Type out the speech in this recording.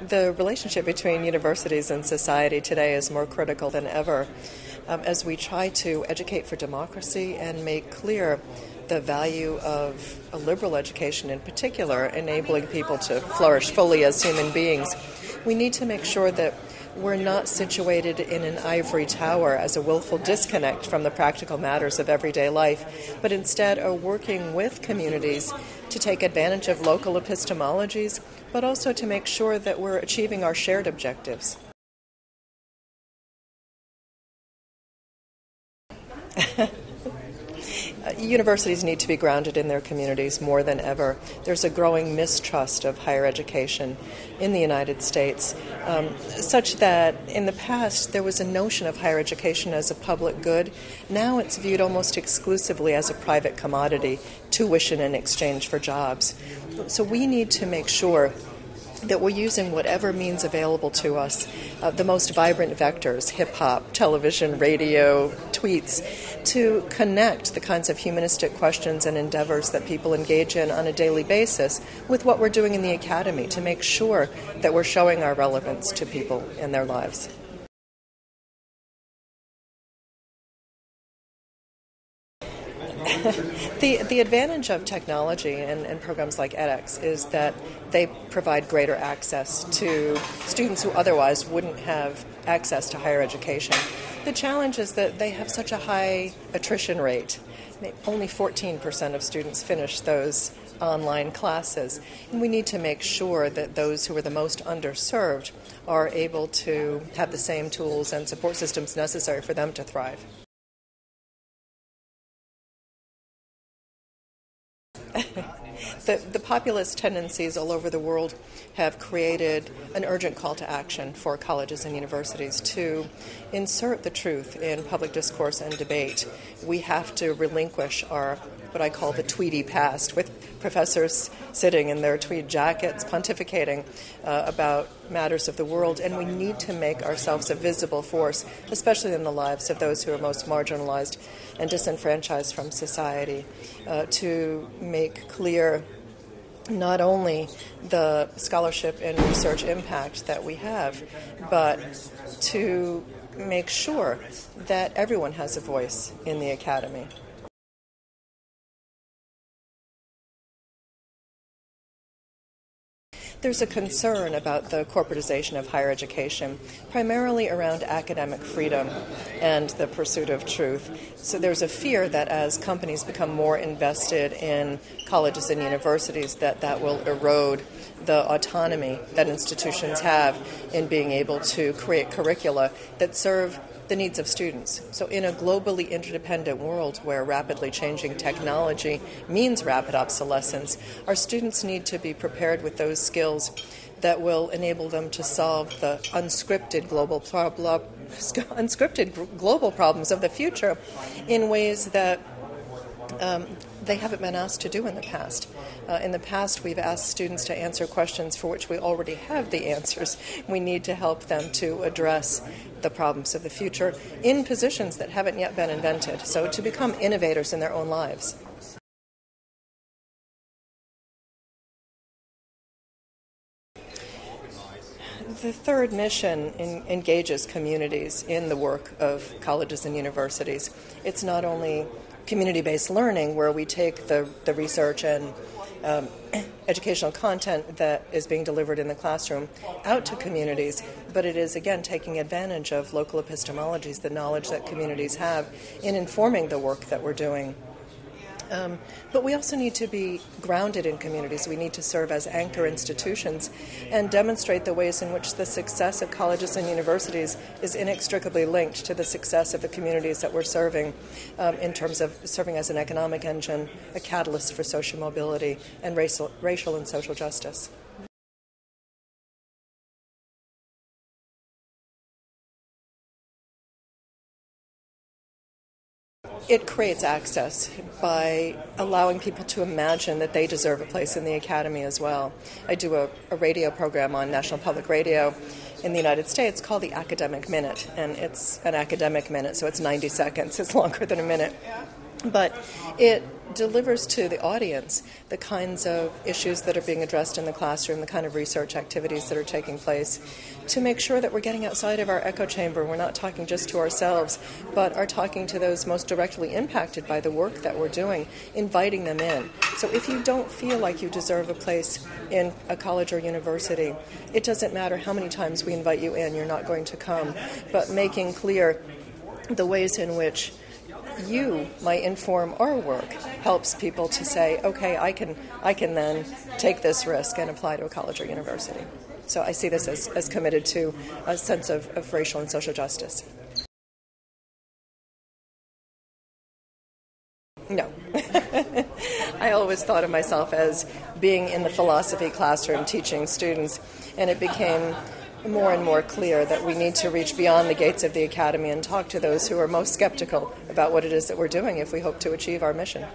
The relationship between universities and society today is more critical than ever as we try to educate for democracy and make clear the value of a liberal education in particular, enabling people to flourish fully as human beings. We need to make sure that we're not situated in an ivory tower as a willful disconnect from the practical matters of everyday life, but instead are working with communities to take advantage of local epistemologies, but also to make sure that we're achieving our shared objectives. Universities need to be grounded in their communities more than ever. There's a growing mistrust of higher education in the United States, such that in the past there was a notion of higher education as a public good. Now it's viewed almost exclusively as a private commodity, tuition in exchange for jobs. So we need to make sure that we're using whatever means available to us, the most vibrant vectors, hip-hop, television, radio, tweets, to connect the kinds of humanistic questions and endeavors that people engage in on a daily basis with what we're doing in the academy to make sure that we're showing our relevance to people in their lives. The advantage of technology and programs like edX is that they provide greater access to students who otherwise wouldn't have access to higher education. The challenge is that they have such a high attrition rate. Only 14% of students finish those online classes. And we need to make sure that those who are the most underserved are able to have the same tools and support systems necessary for them to thrive. The populist tendencies all over the world have created an urgent call to action for colleges and universities to insert the truth in public discourse and debate. We have to relinquish our, what I call the tweedy past, with professors sitting in their tweed jackets pontificating about matters of the world, and we need to make ourselves a visible force, especially in the lives of those who are most marginalized and disenfranchised from society, to make clear not only the scholarship and research impact that we have, but to make sure that everyone has a voice in the academy. There's a concern about the corporatization of higher education, primarily around academic freedom and the pursuit of truth. So there's a fear that as companies become more invested in colleges and universities, that will erode the autonomy that institutions have in being able to create curricula that serve the needs of students. So in a globally interdependent world where rapidly changing technology means rapid obsolescence, our students need to be prepared with those skills that will enable them to solve the unscripted global problems of the future in ways that they haven't been asked to do in the past. In the past, we've asked students to answer questions for which we already have the answers. We need to help them to address the problems of the future in positions that haven't yet been invented, so to become innovators in their own lives. The third mission engages communities in the work of colleges and universities. It's not only community-based learning where we take the research and educational content that is being delivered in the classroom out to communities, but it is, again, taking advantage of local epistemologies, the knowledge that communities have in informing the work that we're doing. But we also need to be grounded in communities. We need to serve as anchor institutions and demonstrate the ways in which the success of colleges and universities is inextricably linked to the success of the communities that we're serving in terms of serving as an economic engine, a catalyst for social mobility, and racial and social justice. It creates access by allowing people to imagine that they deserve a place in the academy as well. I do a radio program on National Public Radio in the United States called the Academic Minute, and it's an academic minute, so it's 90 seconds. It's longer than a minute. But it delivers to the audience the kinds of issues that are being addressed in the classroom, the kind of research activities that are taking place, to make sure that we're getting outside of our echo chamber. We're not talking just to ourselves, but are talking to those most directly impacted by the work that we're doing, inviting them in. So if you don't feel like you deserve a place in a college or university, it doesn't matter how many times we invite you in, you're not going to come. But making clear the ways in which you might inform our work helps people to say, okay, I can then take this risk and apply to a college or university. So I see this as committed to a sense of racial and social justice. No. I always thought of myself as being in the philosophy classroom teaching students, and it became more and more clear that we need to reach beyond the gates of the academy and talk to those who are most skeptical about what it is that we're doing if we hope to achieve our mission.